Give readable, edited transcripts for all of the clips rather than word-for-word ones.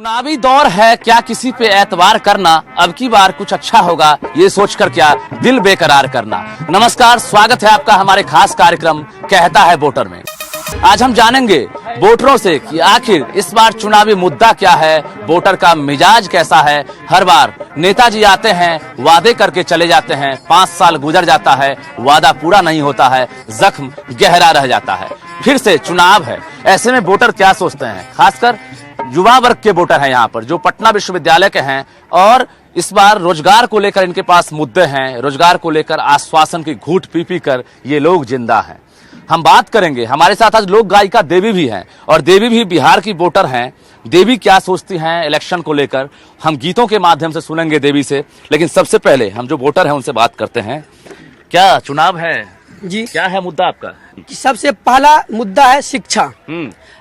चुनावी दौर है, क्या किसी पे एतबार करना, अब की बार कुछ अच्छा होगा ये सोचकर क्या दिल बेकरार करना। नमस्कार, स्वागत है आपका हमारे खास कार्यक्रम कहता है वोटर में। आज हम जानेंगे वोटरों से कि आखिर इस बार चुनावी मुद्दा क्या है, वोटर का मिजाज कैसा है। हर बार नेताजी आते हैं, वादे करके चले जाते हैं, 5 साल गुजर जाता है, वादा पूरा नहीं होता है, जख्म गहरा रह जाता है। फिर से चुनाव है, ऐसे में वोटर क्या सोचते हैं, खासकर युवा वर्ग के वोटर हैं यहाँ पर जो पटना विश्वविद्यालय के हैं और इस बार रोजगार को लेकर इनके पास मुद्दे हैं, रोजगार को लेकर आश्वासन की घूंट पी पी कर ये लोग जिंदा हैं। हम बात करेंगे, हमारे साथ आज लोक गायिका देवी भी हैं और देवी भी बिहार की वोटर हैं। देवी क्या सोचती हैं इलेक्शन को लेकर, हम गीतों के माध्यम से सुनेंगे देवी से। लेकिन सबसे पहले हम जो वोटर हैं उनसे बात करते हैं। क्या चुनाव है जी, क्या है मुद्दा आपका? सबसे पहला मुद्दा है शिक्षा।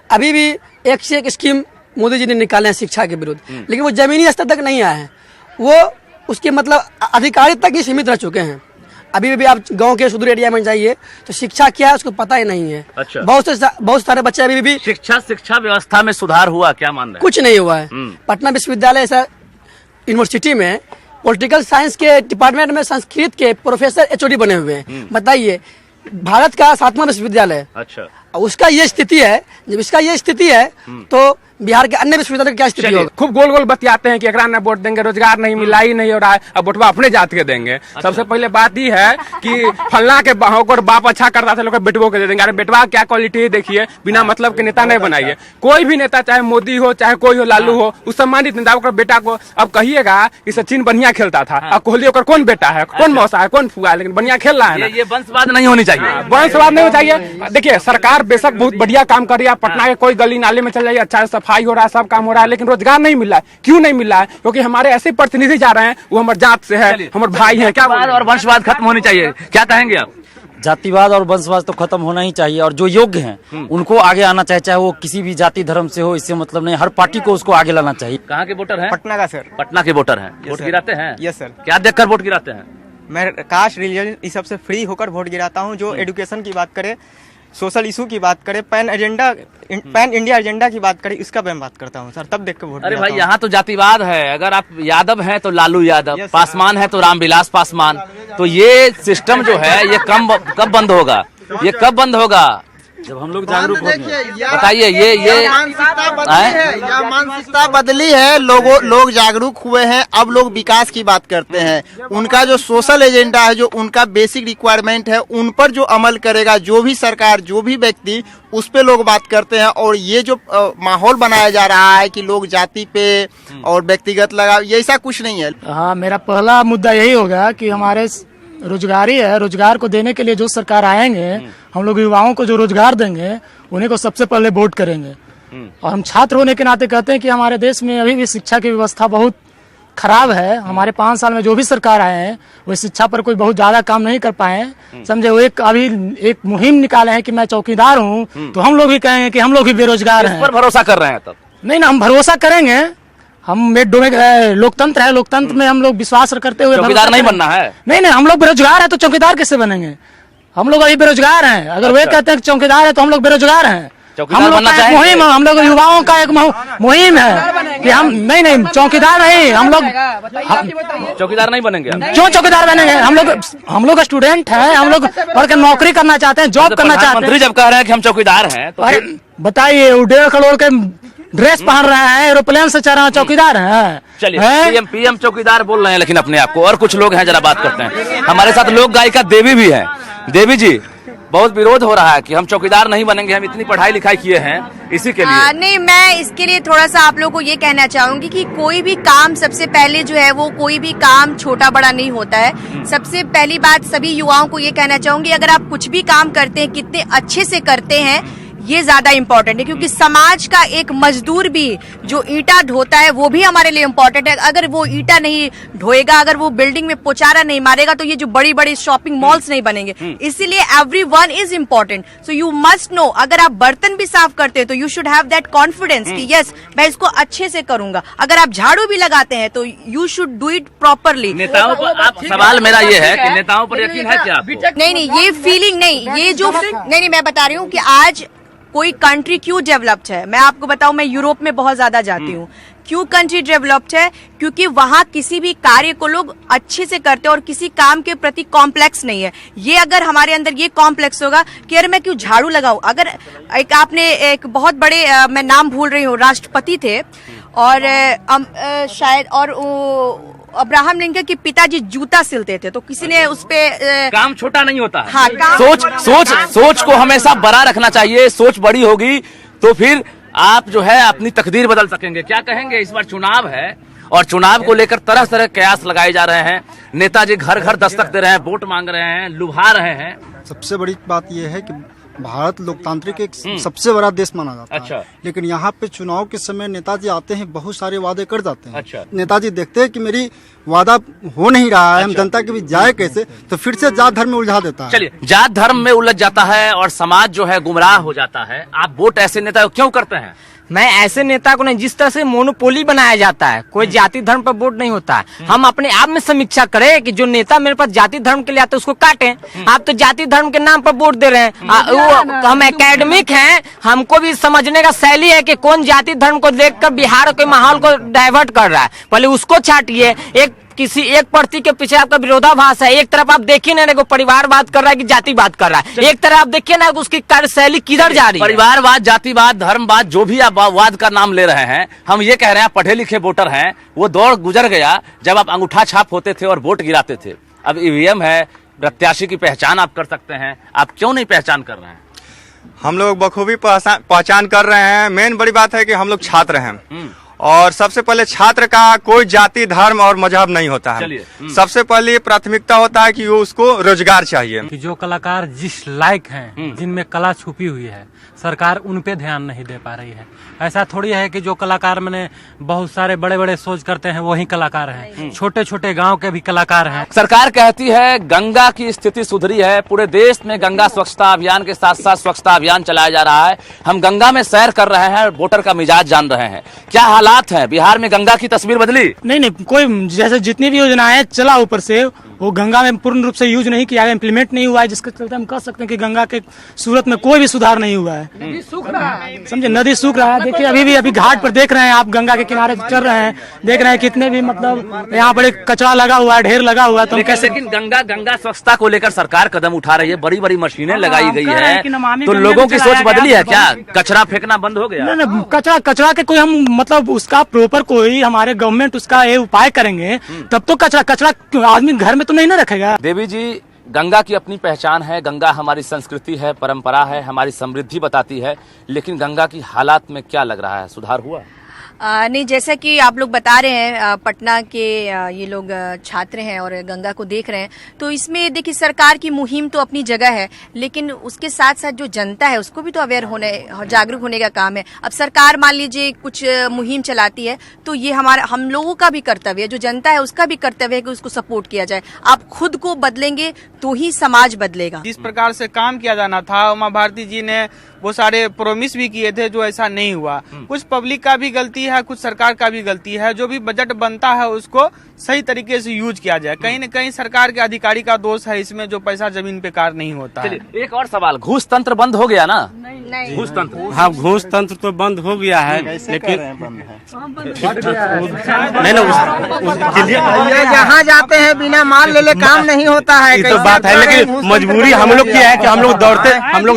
अभी भी एक से एक स्कीम मोदी जी ने निकाले हैं शिक्षा के विरुद्ध, लेकिन वो जमीनी स्तर तक नहीं आए हैं। वो उसके मतलब अधिकारी तक ही सीमित रह चुके हैं। अभी भी आप गांव के सुदूर एरिया में जाइए तो शिक्षा क्या है उसको पता ही नहीं है। अच्छा। बहुत सारे बच्चे अभी भी शिक्षा व्यवस्था में सुधार हुआ, क्या मान रहे हैं? कुछ नहीं हुआ है। पटना विश्वविद्यालय ऐसा यूनिवर्सिटी में पॉलिटिकल साइंस के डिपार्टमेंट में संस्कृत के प्रोफेसर एचओडी बने हुए हैं। बताइए, भारत का 7वां विश्वविद्यालय, अच्छा, उसका ये स्थिति है। जब इसका ये स्थिति है तो बिहार के अन्य विश्वविद्यालय की क्या स्थिति होगी? खूब गोल गोल बतियाते हैं कि एकरा ना वोट देंगे, रोजगार नहीं मिला ही नहीं हो रहा है, अब वोटवा अपने जात के देंगे। अच्छा। सबसे पहले बात ये है कि फलना के बाप अच्छा करता था, लोग बेटवो के दे देंगे। अरे बेटवा क्या क्वालिटी देखिए, बिना मतलब के नेता नहीं बनाइए। कोई भी नेता, चाहे मोदी हो चाहे कोई हो, लालू हो, उस सम्मानित नेता को बेटा को अब कहिएगा कि सचिन बढ़िया खेलता था, अब कोहली होकर कौन बेटा है, कौन मौसा है, कौन फुआ है, लेकिन बढ़िया खेल रहा है ना। ये वंशवाद नहीं होनी चाहिए, वंशवाद नहीं होना चाहिए। देखिए, सरकार बेशक बहुत बढ़िया काम कर रही है, पटना के कोई गली नाले में चल जाइए, अच्छा सफाई हो रहा है, सब काम हो रहा है, लेकिन रोजगार नहीं मिल रहा है। क्यों नहीं मिल रहा है? क्योंकि हमारे ऐसे प्रतिनिधि जा रहे हैं, वो हमारे जात से है, हमारे भाई है। क्या और वंशवाद खत्म होनी चाहिए, क्या कहेंगे आप? जातिवाद और वंशवाद तो खत्म होना ही चाहिए और जो योग्य हैं उनको आगे आना चाहिए, चाहे वो किसी भी जाति धर्म से हो, इससे मतलब नहीं। हर पार्टी को उसको आगे लाना चाहिए। कहाँ के वोटर हैं? पटना का सर। पटना के वोटर हैं, वोट गिराते हैं? Yes sir. क्या देखकर वोट गिराते हैं? मैं कास्ट रिलीजन इस सबसे फ्री होकर वोट गिराता हूं। जो एजुकेशन की बात करे, सोशल इशू की बात करे, पैन इंडिया एजेंडा की बात करे, इसका मैं बात करता हूं सर, तब देख के वोट। अरे भाई, यहाँ तो जातिवाद है। अगर आप यादव हैं तो लालू यादव, पासवान है तो रामविलास पासवान। तो ये सिस्टम जो है ये कब बंद होगा? ये कब बंद होगा? जब हम लोग जागरूक होंगे। बताइए, ये मानसिकता बदली है, लोग जागरूक हुए हैं। अब लोग विकास की बात करते हैं। उनका जो सोशल एजेंडा है, जो उनका बेसिक रिक्वायरमेंट है, उन पर जो अमल करेगा जो भी सरकार, जो भी व्यक्ति, उस पे लोग बात करते हैं। और ये जो माहौल बनाया जा रहा है कि लोग जाति पे और व्यक्तिगत लगा, ये ऐसा कुछ नहीं है। हाँ, मेरा पहला मुद्दा यही होगा कि हमारे रोजगारी है, रोजगार को देने के लिए जो सरकार आएंगे, हम लोग युवाओं को जो रोजगार देंगे उन्हीं को सबसे पहले वोट करेंगे। और हम छात्र होने के नाते कहते हैं कि हमारे देश में अभी भी शिक्षा की व्यवस्था बहुत खराब है। हमारे 5 साल में जो भी सरकार आए हैं वो शिक्षा पर कोई बहुत ज्यादा काम नहीं कर पाए हैं। समझे, वो अभी एक मुहिम निकाले हैं कि मैं चौकीदार हूँ, तो हम लोग भी कहेंगे कि हम लोग भी बेरोजगार हैं। इस पर भरोसा कर रहे हैं तब? नहीं ना, हम भरोसा करेंगे। हम लोकतंत्र है, लोकतंत्र में हम लोग विश्वास करते हुए चौकीदार नहीं बनना है। नहीं, हम लोग बेरोजगार है तो चौकीदार कैसे बनेंगे? हम लोग अभी बेरोजगार हैं। अगर वे कहते हैं कि चौकीदार है तो हम लोग बेरोजगार हैं। हम लोग का एक मुहिम है, हम लोग युवाओं का एक मुहिम है कि हम नहीं चौकीदार नहीं, हम लोग चौकीदार नहीं बनेंगे। क्यों चौकीदार बनेंगे? हम लोग स्टूडेंट हैं, हम लोग पढ़ के नौकरी करना चाहते हैं, जॉब करना चाहते हैं। मंत्री जब कह रहे हैं कि हम चौकीदार हैं तो अरे बताइए, 1.5 करोड़ के ड्रेस पहन रहे हैं, एरोप्लेन से चढ़ रहे हैं, चौकीदार हैं? चलिए, पीएम चौकीदार बोल रहे हैं, लेकिन अपने आप को। और कुछ लोग हैं, जरा बात करते हैं। हमारे साथ लोक गायिका देवी भी है। देवी जी, बहुत विरोध हो रहा है कि हम चौकीदार नहीं बनेंगे, हम इतनी पढ़ाई लिखाई किए हैं इसी के लिए। नहीं, मैं इसके लिए थोड़ा सा आप लोगों को ये कहना चाहूंगी कि कोई भी काम सबसे पहले जो है वो कोई भी काम छोटा बड़ा नहीं होता है। सबसे पहली बात सभी युवाओं को ये कहना चाहूंगी, अगर आप कुछ भी काम करते हैं, कितने अच्छे से करते हैं, ये ज्यादा इम्पोर्टेंट है। क्योंकि समाज का एक मजदूर भी जो ईंटा ढोता है वो भी हमारे लिए इम्पोर्टेंट है। अगर वो ईंटा नहीं ढोएगा, अगर वो बिल्डिंग में पोचारा नहीं मारेगा, तो ये जो बड़ी बड़ी शॉपिंग मॉल्स नहीं बनेंगे। इसीलिए everyone is important. So you must know, अगर आप बर्तन भी साफ करते हैं तो you should have that confidence कि यस, मैं इसको अच्छे से करूंगा। अगर आप झाड़ू भी लगाते हैं तो you should do it properly. नेताओं पर आप, सवाल मेरा ये है कि नेताओं पर यकीन है क्या आपको? नहीं, ये फीलिंग नहीं, ये जो नहीं, मैं बता रही हूँ कि आज कोई कंट्री क्यों डेवलप्ड है, मैं आपको बताऊं, मैं यूरोप में बहुत ज्यादा जाती हूँ। क्यों कंट्री डेवलप्ड है? क्योंकि वहां किसी भी कार्य को लोग अच्छे से करते हैं और किसी काम के प्रति कॉम्प्लेक्स नहीं है। ये अगर हमारे अंदर ये कॉम्प्लेक्स होगा कि अरे मैं क्यों झाड़ू लगाऊं, अगर आपने एक बहुत बड़े मैं नाम भूल रही हूँ, राष्ट्रपति थे और शायद और अब्राहम लिंकन के पिताजी जूता सिलते थे, तो किसी ने उस पे काम छोटा नहीं होता है। हाँ, सोच को हमेशा बड़ा रखना चाहिए। सोच बड़ी होगी तो फिर आप जो है अपनी तकदीर बदल सकेंगे। क्या कहेंगे, इस बार चुनाव है और चुनाव को लेकर तरह तरह कयास लगाए जा रहे हैं। नेताजी घर घर दस्तक दे रहे हैं, वोट मांग रहे हैं, लुभा रहे हैं। सबसे बड़ी बात यह है कि भारत लोकतांत्रिक एक सबसे बड़ा देश माना जाता अच्छा। है, लेकिन यहाँ पे चुनाव के समय नेताजी आते हैं, बहुत सारे वादे कर जाते हैं। अच्छा। नेताजी देखते हैं कि मेरी वादा हो नहीं रहा है, हम जनता के बीच जाए कैसे, तो फिर से जात धर्म में उलझा देता है। चलिए, जात धर्म में उलझ जाता है और समाज जो है गुमराह हो जाता है। आप वोट ऐसे नेता क्यों करते हैं? मैं ऐसे नेता को नहीं, जिस तरह से मोनोपोली बनाया जाता है, कोई जाति धर्म पर वोट नहीं होता है। हम अपने आप में समीक्षा करें कि जो नेता मेरे पास जाति धर्म के लिए आते हैं उसको काटें। आप तो जाति धर्म के नाम पर वोट दे रहे हैं। हम एकेडमिक हैं, हमको भी समझने का शैली है कि कौन जाति धर्म को देखकर बिहार के माहौल को डाइवर्ट कर रहा है, पहले उसको छाटिए। किसी एक पार्टी के पीछे आपका विरोधाभास है। एक तरफ आप देखिए ना, को परिवार बात कर रहा है कि जाति बात कर रहा है, एक तरफ आप देखिए ना उसकी कार्यशैली किधर जा रही है। परिवारवाद, जातिवाद, धर्मवाद, जो भी आप वाद का नाम ले रहे हैं, हम ये कह रहे हैं पढ़े लिखे वोटर हैं। वो दौर गुजर गया जब आप अंगूठा छाप होते थे और वोट गिराते थे। अब ईवीएम है, प्रत्याशी की पहचान आप कर सकते हैं। आप क्यों नहीं पहचान कर रहे हैं? हम लोग बखूबी पहचान कर रहे हैं। मेन बड़ी बात है कि हम लोग छात्र हैं और सबसे पहले छात्र का कोई जाति धर्म और मजहब नहीं होता है। सबसे पहले प्राथमिकता होता है कि वो उसको रोजगार चाहिए। कि जो कलाकार जिस लायक हैं, जिनमें कला छुपी हुई है, सरकार उन पे ध्यान नहीं दे पा रही है। ऐसा थोड़ी है कि जो कलाकार मैंने बहुत सारे बड़े बड़े सोच करते हैं वही कलाकार हैं, छोटे छोटे गांव के भी कलाकार हैं। सरकार कहती है गंगा की स्थिति सुधरी है, पूरे देश में गंगा स्वच्छता अभियान के साथ साथ स्वच्छता अभियान चलाया जा रहा है। हम गंगा में सैर कर रहे हैं, वोटर का मिजाज जान रहे हैं। क्या हालात है बिहार में? गंगा की तस्वीर बदली? नहीं, कोई जैसे जितनी भी योजनाएं चला ऊपर से, वो गंगा में पूर्ण रूप से यूज नहीं किया गया, इम्प्लीमेंट नहीं हुआ है, जिसके चलते हम कह सकते हैं कि गंगा के सूरत में कोई भी सुधार नहीं हुआ है। समझे, नदी सूख रहा है। देखिए अभी घाट पर देख रहे हैं आप, गंगा के किनारे चल रहे हैं, देख रहे हैं कितने भी मतलब यहाँ पर कचरा लगा हुआ है, ढेर लगा हुआ है। तो लेकिन गंगा स्वच्छता को लेकर सरकार कदम उठा रही है, बड़ी बड़ी मशीनें लगाई गई है, तो लोगों की सोच बदली है क्या? कचरा फेंकना बंद हो गया? नहीं, कचरा के कोई हम मतलब उसका प्रॉपर कोई हमारे गवर्नमेंट उसका ये उपाय करेंगे तब तो कचरा आदमी घर में तो नहीं ना रखेगा। देवी जी, गंगा की अपनी पहचान है, गंगा हमारी संस्कृति है, परंपरा है, हमारी समृद्धि बताती है, लेकिन गंगा की हालात में क्या लग रहा है, सुधार हुआ? नहीं, जैसा कि आप लोग बता रहे हैं, पटना के ये लोग छात्र हैं और गंगा को देख रहे हैं, तो इसमें देखिए सरकार की मुहिम तो अपनी जगह है, लेकिन उसके साथ साथ जो जनता है उसको भी तो अवेयर होने, जागरूक होने का काम है। अब सरकार मान लीजिए कुछ मुहिम चलाती है, तो ये हम लोगों का भी कर्तव्य है, जो जनता है उसका भी कर्तव्य है कि उसको सपोर्ट किया जाए। आप खुद को बदलेंगे तो ही समाज बदलेगा। जिस प्रकार से काम किया जाना था, उमा भारती जी ने वो सारे प्रोमिस भी किए थे, जो ऐसा नहीं हुआ। कुछ पब्लिक का भी गलती है, कुछ सरकार का भी गलती है। जो भी बजट बनता है उसको सही तरीके से यूज किया जाए। कहीं न कहीं सरकार के अधिकारी का दोष है इसमें, जो पैसा जमीन पे कार नहीं होता है। एक और सवाल, घूस तंत्र बंद हो गया ना? नहीं, घूस तंत्र, हाँ, घूस तंत्र तो बंद हो गया है, लेकिन जहाँ जाते हैं बिना माल ले काम नहीं होता है। ये तो बात है, लेकिन मजबूरी हम लोग की है कि हम लोग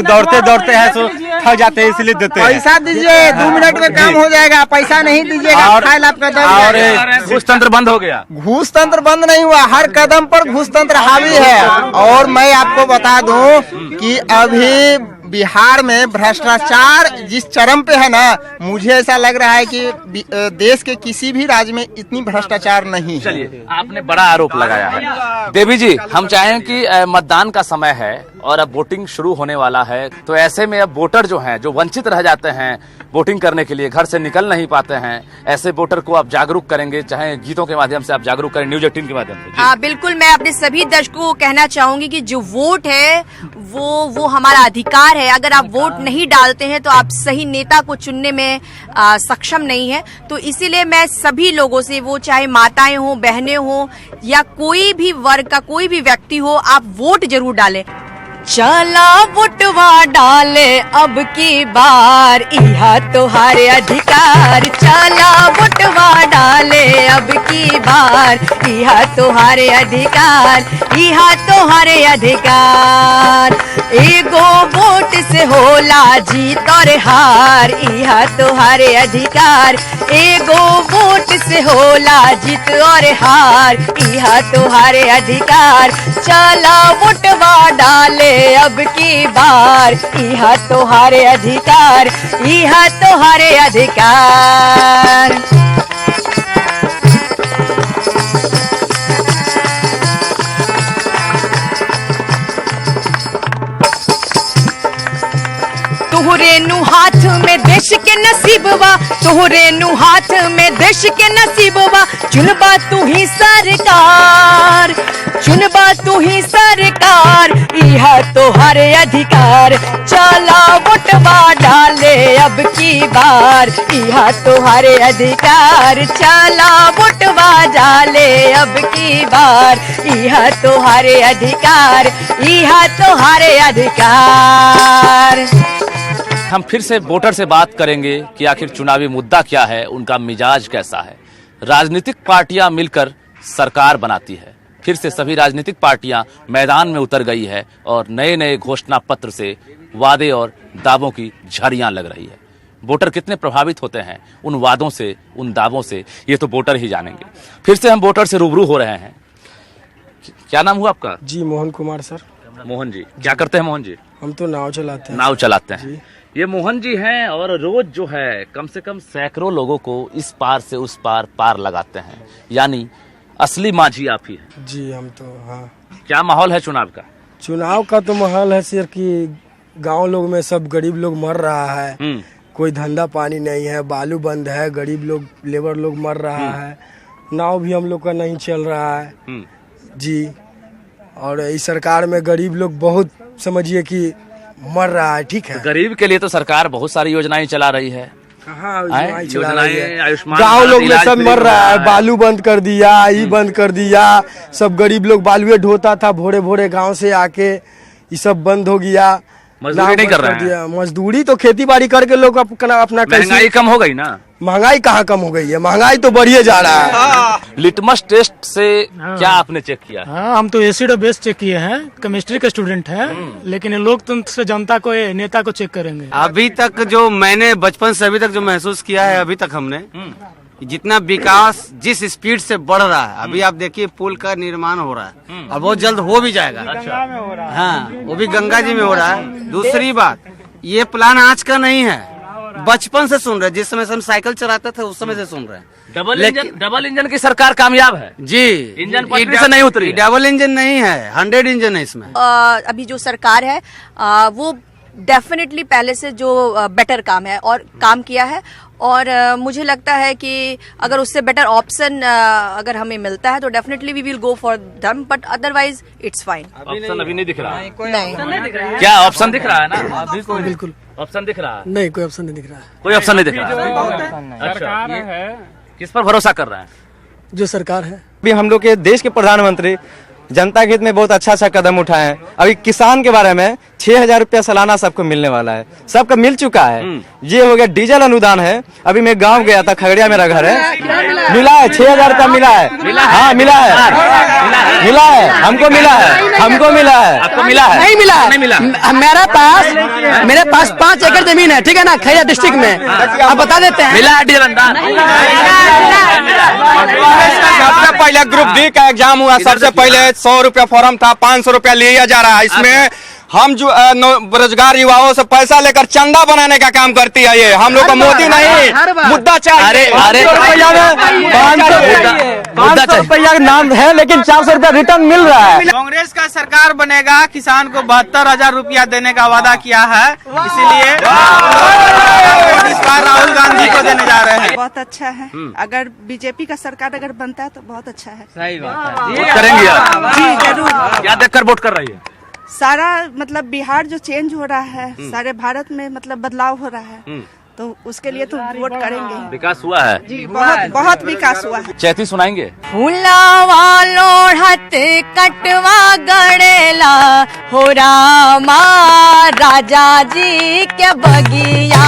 दौड़ते हैं तो थक जाते हैं, इसलिए देते हैं। पैसा दीजिए, 2 मिनट में काम हो जाएगा, पैसा नहीं दीजिएगा फाइल आपका और घूस तंत्र बंद हो गया। घूस तंत्र बंद नहीं हुआ, हर कदम पर घूस तंत्र हावी है। और मैं आपको बता दूं कि अभी बिहार में भ्रष्टाचार जिस चरम पे है ना, मुझे ऐसा लग रहा है कि देश के किसी भी राज्य में इतनी भ्रष्टाचार नहीं है। चलिए, आपने बड़ा आरोप लगाया है। देवी जी, हम चाहें कि मतदान का समय है और अब वोटिंग शुरू होने वाला है, तो ऐसे में अब वोटर जो हैं, जो वंचित रह जाते हैं वोटिंग करने के लिए, घर से निकल नहीं पाते हैं, ऐसे वोटर को आप जागरूक करेंगे, चाहे गीतों के माध्यम से आप जागरूक करें, न्यूज 18 के माध्यम से। हाँ बिल्कुल, मैं अपने सभी दर्शकों को कहना चाहूंगी कि जो वोट है वो हमारा अधिकार है। अगर आप वोट नहीं डालते हैं तो आप सही नेता को चुनने में सक्षम नहीं है। तो इसीलिए मैं सभी लोगों से, वो चाहे माताएं हो, बहनें हो या कोई भी वर्ग का कोई भी व्यक्ति हो, आप वोट जरूर डालें। चला वोटवा डाले अब की बार, इहा तोहारे अधिकार। चला वोटवा डाले अब की बार, इहा तोहारे अधिकार, इहा तोहारे अधिकार। एगो वोट से होला जीत और हार, इहा तोहारे अधिकार। एगो वोट से होला जीत और हार, इहा तोहारे अधिकार। चला वोटवा डाले अब की बार, इहा तोहारे अधिकार, इहा तोहारे अधिकार। तोहरे नु हाथ में देश के नसीबवा, तोहरे नु हाथ में देश के नसीबवा। चुनबा तू ही सरकार, चुनबा तू ही सरकार, इहा तोहारे अधिकार। चला वोटवा डाले अब की बार, इहा तोहारे अधिकार। चला वोटवा डाले अब की बार, इहा तोहारे अधिकार, इहा तोहारे अधिकार। हम फिर से वोटर से बात करेंगे कि आखिर चुनावी मुद्दा क्या है, उनका मिजाज कैसा है। राजनीतिक पार्टियां मिलकर सरकार बनाती है। फिर से सभी राजनीतिक पार्टियां मैदान में उतर गई है और नए नए घोषणा पत्र से वादे और दावों की झड़ियां लग रही है। वोटर कितने प्रभावित होते हैं उन वादों से, उन दावों से, ये तो वोटर ही जानेंगे। फिर से हम वोटर से रूबरू हो रहे हैं। क्या नाम हुआ आपका? जी मोहन कुमार सर। मोहन जी, क्या करते हैं मोहन जी? हम तो नाव चलाते हैं। नाव चलाते हैं। ये मोहन जी हैं और रोज जो है कम से कम सैकड़ों लोगों को इस पार से उस पार लगाते हैं, यानी असली माझी आप ही हैं। जी हम तो, हाँ। क्या माहौल है चुनाव का? चुनाव का तो माहौल है सिर्फ कि गांव लोग में सब गरीब लोग मर रहा है, कोई धंधा पानी नहीं है, बालू बंद है, गरीब लोग लेबर लोग मर रहा है, नाव भी हम लोग का नहीं चल रहा है जी। और इस सरकार में गरीब लोग बहुत समझिए कि मर रहा है। ठीक है, गरीब के लिए तो सरकार बहुत सारी योजनाएं चला रही है। योजनाएं आयुष्मान गाँव लोग में सब मर रहा है। बालू बंद कर दिया, ये बंद कर दिया। सब गरीब लोग बालुए ढोता था भोरे भोरे गांव से आके, ये सब बंद हो गया। मजदूरी नहीं कर रहे हैं। मजदूरी तो खेती बाड़ी करके लोग अपना महंगाई कम हो गई ना? महंगाई कहाँ कम हो गई है, महंगाई तो बढ़िए जा रहा है। लिटमस टेस्ट से क्या आपने चेक किया? हाँ, हम तो एसिड और बेस चेक किए हैं, केमिस्ट्री के स्टूडेंट हैं, लेकिन लोकतंत्र से जनता को, नेता को चेक करेंगे। अभी तक जो मैंने बचपन से अभी तक जो महसूस किया है, अभी तक हमने जितना विकास जिस स्पीड से बढ़ रहा है, अभी आप देखिए पुल का निर्माण हो रहा है और बहुत जल्द हो भी जाएगा। हाँ, वो भी गंगा जी में हो रहा है। दूसरी बात, ये प्लान आज का नहीं है, बचपन से सुन रहे, जिस समय से हम साइकिल चलाते थे उस समय से सुन रहे हैं। डबल इंजन की सरकार कामयाब है जी। इंजन पटरी से नहीं उतरी। डबल इंजन नहीं है, 100 इंजन है इसमें। अभी जो सरकार है वो डेफिनेटली पहले से जो बेटर काम है और काम किया है, और मुझे लगता है कि अगर उससे बेटर ऑप्शन अगर हमें मिलता है तो definitely we will go for them, but otherwise it's fine. Option अभी नहीं दिख रहा है। नहीं, क्या ऑप्शन दिख रहा है ना? बिल्कुल ऑप्शन दिख रहा है? नहीं, कोई ऑप्शन नहीं दिख रहा है। कोई ऑप्शन नहीं दिख रहा है। अच्छा, किस पर भरोसा कर रहे हैं? जो सरकार है। अभी हम लोग के देश के प्रधानमंत्री जनता के हित में बहुत अच्छा कदम उठाए हैं। अभी किसान के बारे में 6,000 रुपया सालाना सबको मिलने वाला है, सबका मिल चुका है। ये हो गया। डीजल अनुदान है। अभी मैं गांव गया था, खगड़िया मेरा घर है, मिला है 6,000 रुपया मिला है। हाँ मिला है, मिला है, हमको मिला है, हमको मिला है। आपको मिला है? नहीं मिला, नहीं मिला। मेरे पास 5 एकड़ जमीन है, ठीक है ना, खैरा डिस्ट्रिक्ट में। आप बता देते हैं मिला है डीजल अनुदान? सबसे पहले ग्रुप डी का एग्जाम हुआ, सबसे पहले 100 रुपया फॉर्म था, 500 रुपया लिया जा रहा है। इसमें हम जो बेरोजगार युवाओं से पैसा लेकर चंदा बनाने का काम करती है ये। हम लोग को मोदी नहीं, मुद्दा चाहिए। 500 रुपया का नाम है, लेकिन 400 रुपया रिटर्न मिल रहा है। कांग्रेस का सरकार बनेगा, किसान को 72,000 रुपया देने का वादा किया है, इसीलिए इस बार राहुल गांधी को देने जा रहे हैं। बहुत अच्छा है। अगर बीजेपी का सरकार अगर बनता है तो बहुत अच्छा है। सही बात है। वोट करेंगे आप? जी जरूर। क्या देखकर वोट कर रही है? सारा मतलब बिहार जो चेंज हो रहा है, सारे भारत में मतलब बदलाव हो रहा है, तो उसके लिए तो वोट करेंगे। विकास हुआ है जी, बहुत बहुत विकास हुआ है। चैती सुनाएंगे। फुलावा लोढ़त कटवा गड़ेला हो रामा राजा जी के बगिया।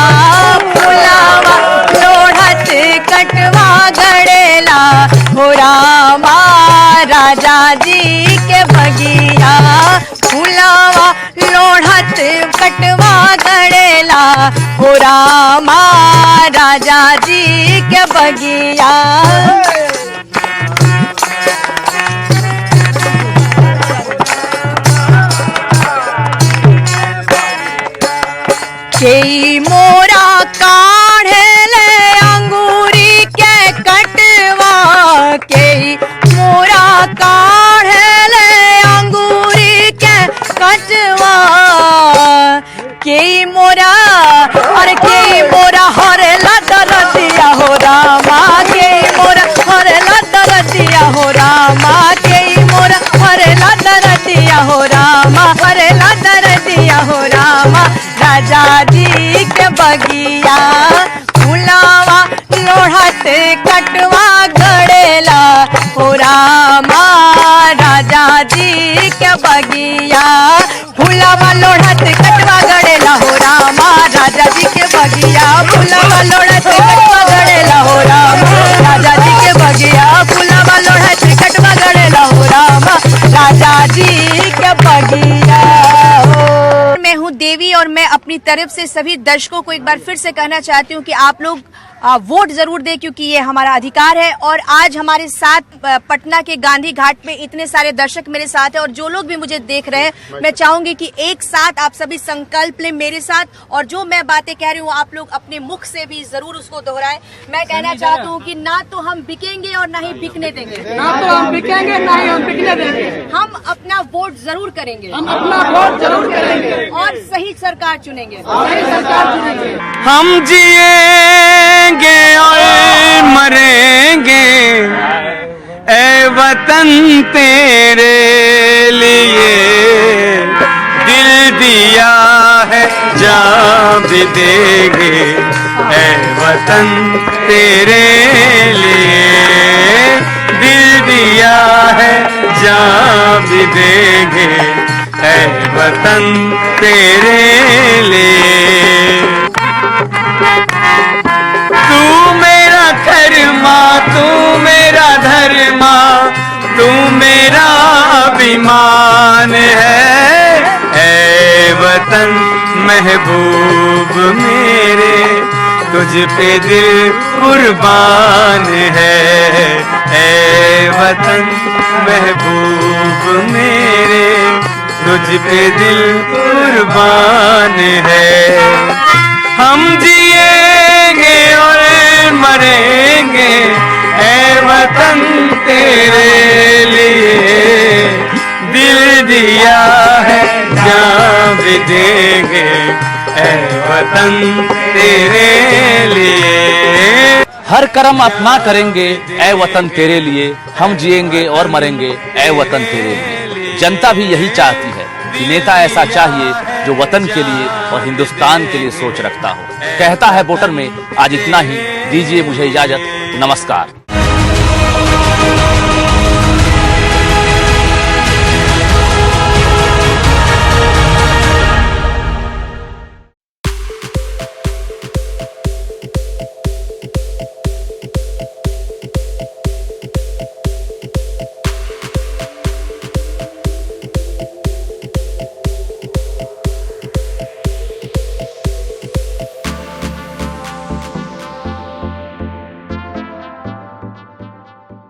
फुलावा लोढ़त कटवा गड़ेला हो रामा राजा जी के बगिया। फुलावा लोढ़त कटवा गड़ेला हो रामा राजा जी के बगिया। केई मोरा काढ़े ले अंगूरी के कटवा। केई मोरा काढ़े ले अंगूरी के कटवा। केई मोरा और केई मोरा हरेला दरदिया हो रामा। केई मोरा हरेला दरदिया हो रामा। केई मोरा हरेला दरदिया हो रामा। हरेला दरदिया हो रामा राजा जी के बगिया। फुलावा लोढ़त कटवा गड़ेला हो रामा राजा जी के बगिया। फुलावा लोढ़त कटवा गड़ेला हो रामा राजा जी के बगिया। फुलावा लोढ़त कटवा गड़ेला हो रामा राजा जी के बगिया। फुलावा लोढ़त कटवा गड़ेला हो रामा राजा जी के बगिया। मैं हूं देवी और मैं अपनी तरफ से सभी दर्शकों को एक बार फिर से कहना चाहती हूं कि आप लोग वोट जरूर दें, क्योंकि ये हमारा अधिकार है। और आज हमारे साथ पटना के गांधी घाट पे इतने सारे दर्शक मेरे साथ हैं और जो लोग भी मुझे देख रहे हैं, मैं चाहूंगी कि एक साथ आप सभी संकल्प लें मेरे साथ, और जो मैं बातें कह रही हूँ आप लोग अपने मुख से भी जरूर उसको दोहराएं। मैं कहना चाहती हूँ कि ना तो हम बिकेंगे और ना ही बिकने देंगे। ना तो हम बिकेंगे ना ही हम बिकने देंगे। हम अपना वोट जरूर करेंगे। हम अपना वोट जरूर करेंगे और सही सरकार चुनेंगे। सही सरकार चुनेंगे। हम जिएंगे और मरेंगे ऐ वतन तेरे लिए। दिल दिया है जान भी देंगे ऐ वतन तेरे लिए। दिल दिया है जान भी देंगे ऐ वतन तेरे लिए। तू मेरा कर्मा तू मेरा धर्मा तू मेरा अभिमान है। ऐ वतन महबूब मेरे तुझ पे दिल कुर्बान है। ऐ वतन महबूब मेरे तुझ पे दिल कुर्बान है। हम जिएंगे और मरेंगे ऐ वतन तेरे लिए। दिल दिया है जान भी देंगे ऐ वतन तेरे लिए। हर कर्म अपना करेंगे ऐ वतन तेरे लिए। हम जिएंगे और मरेंगे ऐ वतन तेरे लिए। जनता भी यही चाहती है कि नेता ऐसा चाहिए जो वतन के लिए और हिंदुस्तान के लिए सोच रखता हो। कहता है वोटर में आज इतना ही। दीजिए मुझे इजाजत। नमस्कार।